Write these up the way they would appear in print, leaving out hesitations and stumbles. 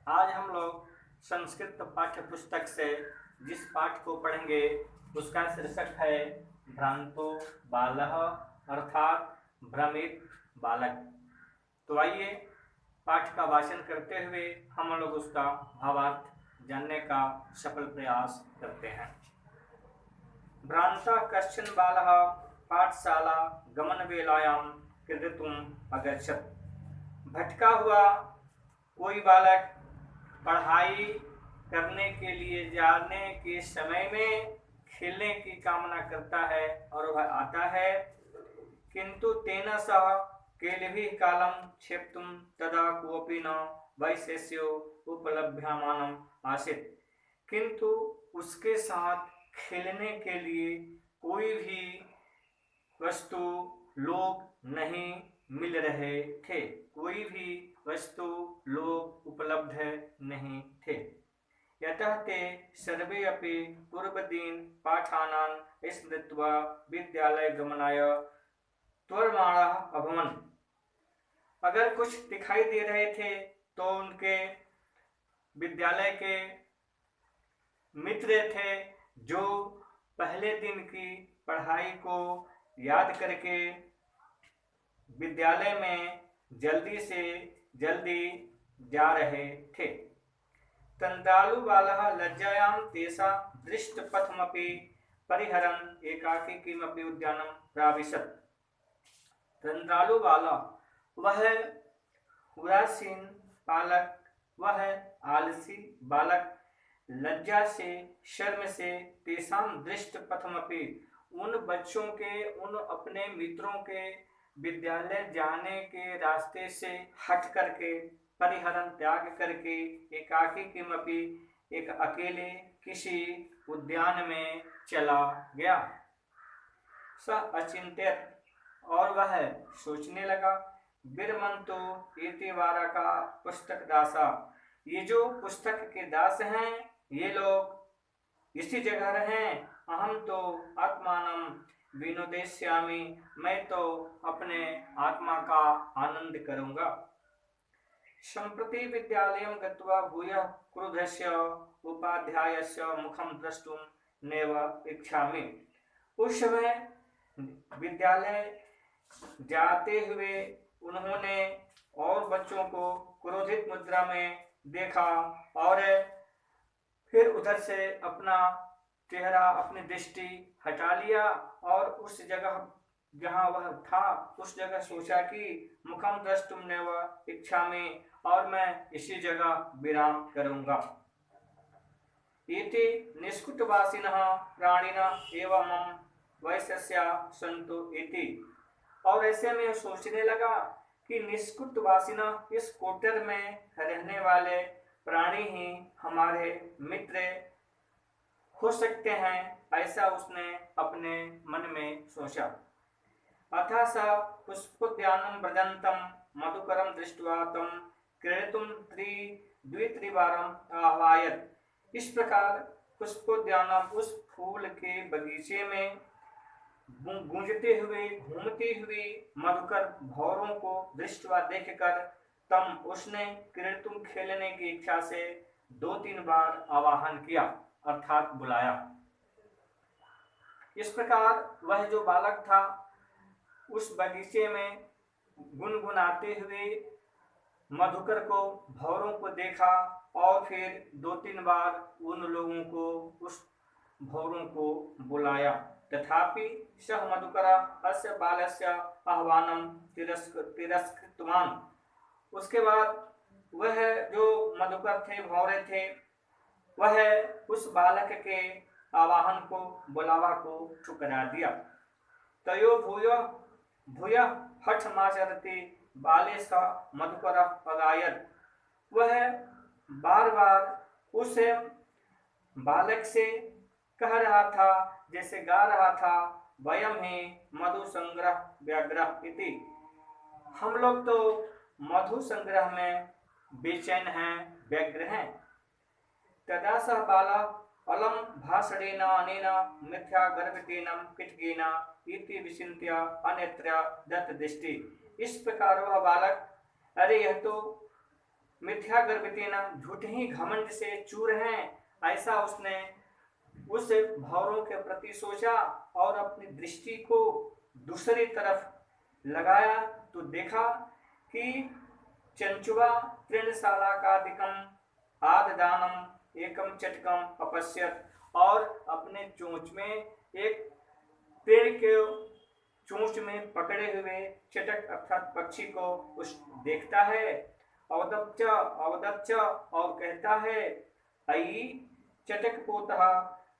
आज हम लोग संस्कृत पाठ्य पुस्तक से जिस पाठ को पढ़ेंगे उसका शीर्षक है भ्रांतो बालः अर्थात भ्रमित बालक। तो आइए पाठ का वाचन करते हुए हम लोग उसका भावार्थ जानने का सफल प्रयास करते हैं। भ्रांतः कश्चन बालः पाठशाला गमन वेलायां कीर्तितुम् अगच्छत्। भटका हुआ कोई बालक पढ़ाई करने के लिए जाने के समय में खेलने की कामना करता है और वह आता है, किंतु तेन सह केलिभिः कालं क्षेप्तुं तदा कोऽपि न वैशेष्यो उपलभ्यमानम् आसीत्। किंतु उसके साथ खेलने के लिए कोई भी वस्तु लोग नहीं मिल रहे थे, कोई भी वस्तु लोग उपलब्ध नहीं थे। यतः ते सर्वे अपि पूर्वदीन पाठानान् स्मृत्वा विद्यालय गमनाय त्वरमाणाः अभवन्। अगर कुछ दिखाई दे रहे थे तो उनके विद्यालय के मित्र थे जो पहले दिन की पढ़ाई को याद करके विद्यालय में जल्दी से जल्दी जा रहे थे। तन्त्रालु बालः लज्जायां तेषां दृष्टपथमपि परिहरन् एकाकी किमपि उद्यानं प्राविशत्। तन्त्रालु बालः वह उदासीन बालक, वह आलसी बालक लज्जा से, शर्म से, तेषां दृष्टपथमपि उन बच्चों के, उन अपने मित्रों के विद्यालय जाने के रास्ते से हट करके, परिहरण त्याग करके, एकाकी किमपि एक अकेले किसी उद्यान में चला गया। स अचिंत्यत और वह सोचने लगा, विरमंतो इति वारका पुस्तक दासा, ये जो पुस्तक के दास हैं ये लोग इसी जगह रहें, अहम तो आत्मानं विनोदेष्यामि, मैं तो अपने आत्मा का आनंद करूंगा। सम्प्रति विद्यालयं गत्वा भूयः क्रुद्धस्य उपाध्यायस्य मुखं द्रष्टुं नैव इच्छामि। उस समय विद्यालय जाते हुए उन्होंने और बच्चों को क्रोधित मुद्रा में देखा और फिर उधर से अपना चेहरा, अपनी दृष्टि हटा लिया और उस जगह जहाँ वह था उस जगह सोचा कि मुखम द्रष्टुम नैव इच्छामि, और मैं इसी जगह विराम करूंगा। इति निष्कुटवासिनः प्राणिनः एव मम वैशस्या सन्तु इति। और ऐसे में सोचने लगा कि निष्कुटवासिनः, इस कोटर में रहने वाले प्राणी ही हमारे मित्र हो सकते हैं, ऐसा उसने अपने मन में सोचा। अतः स पुष्पोद्यानं व्रजन्तं मधुकरं दृष्ट्वा तं क्रीडितुं द्वित्रिवारम् आह्वयत्। इस प्रकार पुष्पोद्यान, उस फूल के बगीचे में गूंजते हुए, घूमती हुई मधुकर भौरों को दृष्टवा देखकर तम, उसने क्रीडितुं खेलने की इच्छा से 2-3 बार आवाहन किया, अर्थात बुलाया। इस प्रकार वह जो बालक था उस बगीचे में गुनगुनाते हुए मधुकर को, भौरों को देखा और फिर 2-3 बार उन लोगों को, उस भौरों को बुलाया। तथापि सह मधुकरः अस्य बालस्य आह्वानं तिरस्कृतवान्। उसके बाद वह जो मधुकर थे, भौरे थे, वह उस बालक के आवाहन को, बुलावा को ठुकरा दिया। तयो भूय हठमाचरति बाले स मधुकरः पलायत्। वह बार बार उस बालक से कह रहा था, जैसे गा रहा था, वयम ही मधु संग्रह व्याग्रह इति, हम लोग तो मधु संग्रह में बेचैन हैं, व्यग्र हैं। तदा सह बालः अलम भाषणेन अनेन मिथ्या गर्भितेन पिटकेन इति विचिन्त्य अन्यत्र दत्त दृष्टि। इस प्रकार वह बालक, अरे यह तो मिथ्या गर्वितेन, झूठे ही घमंड से चूर हैं, ऐसा उसने उस भौरों के प्रति सोचा और अपनी दृष्टि को दूसरी तरफ लगाया तो देखा कि चंचुवा तृणशालाकादिकम आददानम एकम चटकम अपश्यत, और अपने चोंच में एक पेड़ के चोंच में पकड़े हुए चटक अर्थात पक्षी को उस देखता है। अवदच्च अवदच्च, और कहता है, अयि चटकपोतः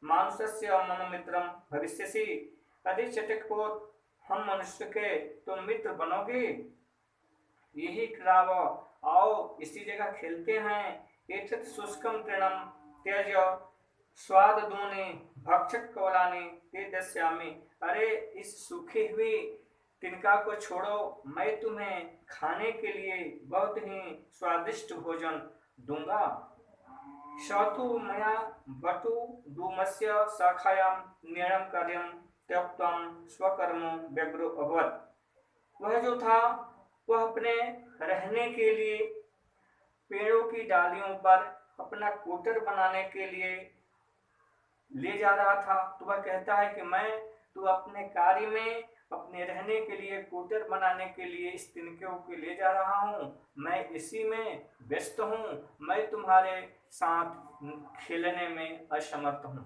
मानुषस्य मम मित्रम भविष्यसि, यदि चटकपोत हम मनुष्य के तुम मित्र बनोगे। यही क्राव, आओ इसी जगह खेलते हैं। एतत् शुष्कम तृणम त्यज स्वाद दूने भक्षक कौलाने ते दस्यामि, अरे इस सूखे हुए तिनका को छोड़ो, मैं तुम्हें खाने के लिए बहुत ही स्वादिष्ट भोजन दूंगा। शतु मया बटु धूमस्य शाखायां न्ययनं कार्यं त्यक्त्वा स्वकर्मो व्यग्रो अभवत्। वह जो था वह अपने रहने के लिए पेड़ों की डालियों पर अपना कोटर बनाने के लिए ले जा रहा था। तो वह कहता है कि मैं तो अपने कार्य में अपने रहने के लिए कोटर बनाने के लिए इस तिनकों को ले जा रहा हूँ, मैं इसी में व्यस्त हूँ, मैं तुम्हारे साथ खेलने में असमर्थ हूँ।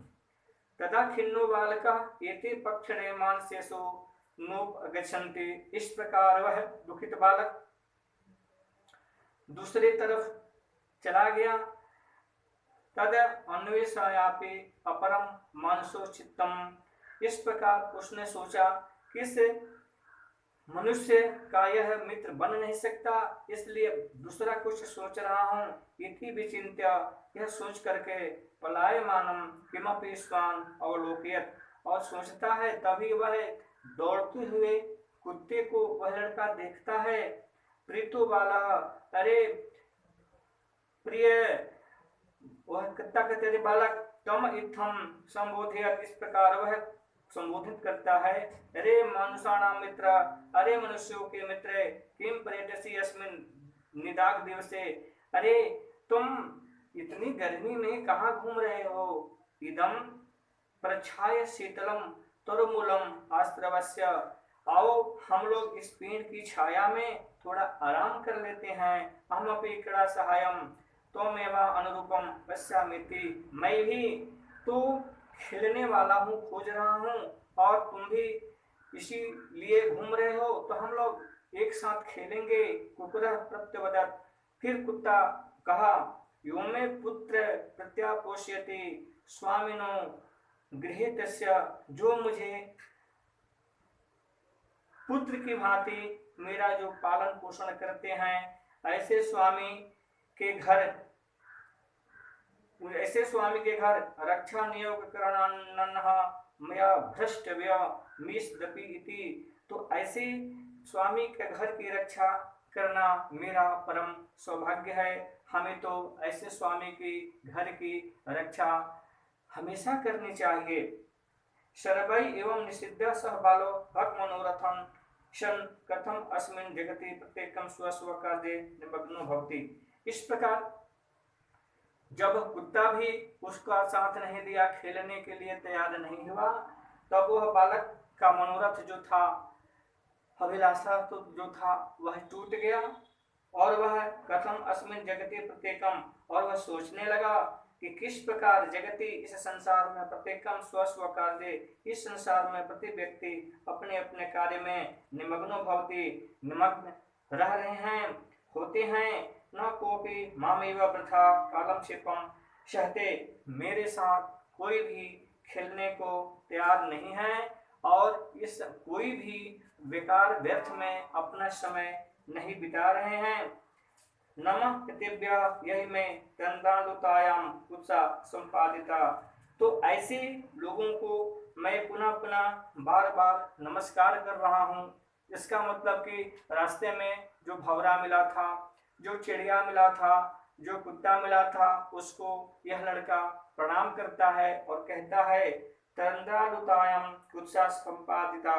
तदा खिन्नो बालकः एते पक्षणे मानसेषु नोपगच्छन्ति, इस प्रकार वह दुखित बालक दूसरी तरफ चला गया। तद अन्वेषयापि अपरम मानसो चित्तम, इस प्रकार उसने सोचा कि इस मनुष्य का यह मित्र बन नहीं सकता, इसलिए दूसरा कुछ सोच रहा हूँ। इति विचिन्त्य, यह सोच करके पलायमानम किमपि स्वान अवलोकयत्, और सोचता है तभी वह दौड़ते हुए कुत्ते को वह लड़का देखता है। प्रीतो बाला, अरे प्रिय, वह कुत्ता कहते अरे बालक तम इत्थम संबोधयत्, इस प्रकार वह संबोधित करता है, अरे मनुष्याणां मित्र, अरे मनुष्यों के मित्र, किम पर्यटसि अस्मिन् निदाघ दिवसे, अरे तुम इतनी गर्मी में कहाँ घूम रहे हो। इदम प्रच्छाय शीतलम तरुमूलम आश्रवस्य, आओ हम लोग इस पेड़ की छाया में थोड़ा आराम कर लेते हैं। अहमपि क्रीड़ा सहायम त्वमेवा अनुरूपम पश्यामीति, मैं भी तो खेलने वाला हूँ, खोज रहा हूँ, और तुम भी इसीलिए घूम रहे हो, तो हम लोग एक साथ खेलेंगे। कुकुरः प्रत्यवदत्, फिर कुत्ता कहा, यो मे पुत्र प्रत्यापोष्यति स्वामिनो गृहे तस्य, जो मुझे पुत्र की भांति मेरा जो पालन पोषण करते हैं, ऐसे स्वामी के घर रक्षा नियोग करणानन्नः मया भ्रष्टव्य मिषदपि इति, तो ऐसे स्वामी के घर की रक्षा करना मेरा परम सौभाग्य है। हमें तो ऐसे स्वामी की घर की रक्षा हमेशा करनी चाहिए। शरवै एवं निषिद्ध सह बालो भक्त मनोरथं शन कथम अस्मिन् जगति प्रत्येकम स्वस्व कार्ये निमग्नो भवति। इस प्रकार जब कुत्ता भी उसका साथ नहीं दिया, खेलने के लिए तैयार नहीं हुआ, तब वह बालक का मनोरथ जो था, अभिलाषा तो जो था वह टूट गया, और वह कथम अस्मिन् जगति प्रत्येकम, और वह सोचने लगा कि किस प्रकार जगति इस संसार में प्रत्येकम स्वस्व कार्य, इस संसार में प्रति व्यक्ति अपने अपने कार्य में निमग्नो भवति, निमग्न रह रहे हैं, होते हैं। न कोपि मामेव वृथा कालम क्षिपम सहते, मेरे साथ कोई भी खेलने को तैयार नहीं है, और इस कोई भी बेकार व्यर्थ में अपना समय नहीं बिता रहे हैं। नमः कृतेभ्य यही में दंडालुतायाम उत्साह संपादिता, तो ऐसे लोगों को मैं पुनः पुनः बार बार नमस्कार कर रहा हूँ। इसका मतलब कि रास्ते में जो भंवरा मिला था, जो चिड़िया मिला था, जो कुत्ता मिला था, उसको यह लड़का प्रणाम करता है और कहता है दंडालुतायाम उत्साह संपादिता,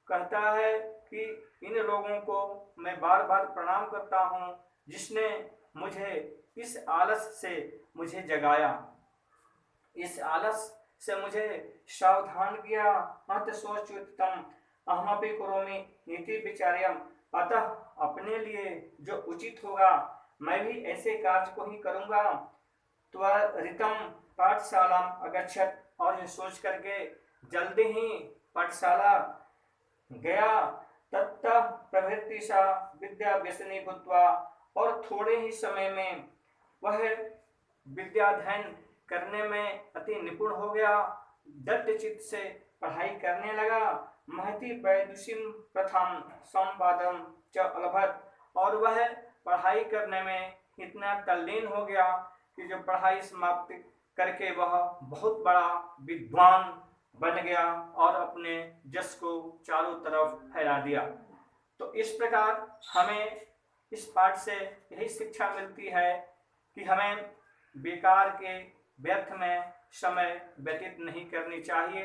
कहता है कि इन लोगों को मैं बार बार प्रणाम करता हूँ जिसने मुझे इस आलस से मुझे जगाया, इस आलस से मुझे सावधान किया। अत सोच्युतम अहमपि करोमि इति विचार्यम। अतः अपने लिए जो उचित होगा मैं भी ऐसे कार्य को ही करूंगा। त्वरितम पाठशाला अगच्छत, और ये सोच करके जल्दी ही पाठशाला गया। ततः प्रभृति सा विद्या व्यसनी भूत्वा, और थोड़े ही समय में वह विद्याध्ययन करने में अति निपुण हो गया, दृढ़ चित्त से पढ़ाई करने लगा। महती वैदुषीम प्रथम संवादम च अलभत, और वह पढ़ाई करने में इतना तल्लीन हो गया कि जो पढ़ाई समाप्त करके वह बहुत बड़ा विद्वान बन गया और अपने जस को चारों तरफ फैला दिया। तो इस प्रकार हमें इस पाठ से यही शिक्षा मिलती है कि हमें बेकार के व्यर्थ में समय व्यतीत नहीं करनी चाहिए।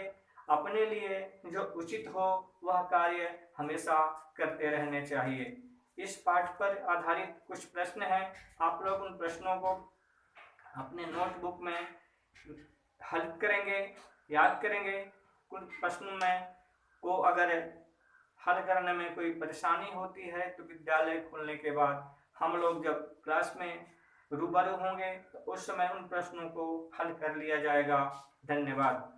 अपने लिए जो उचित हो वह कार्य हमेशा करते रहने चाहिए। इस पाठ पर आधारित कुछ प्रश्न हैं, आप लोग उन प्रश्नों को अपने नोटबुक में हल करेंगे, याद करेंगे। कुछ प्रश्नों में को अगर हल करने में कोई परेशानी होती है तो विद्यालय खुलने के बाद हम लोग जब क्लास में रूबरू होंगे तो उस समय उन प्रश्नों को हल कर लिया जाएगा। धन्यवाद।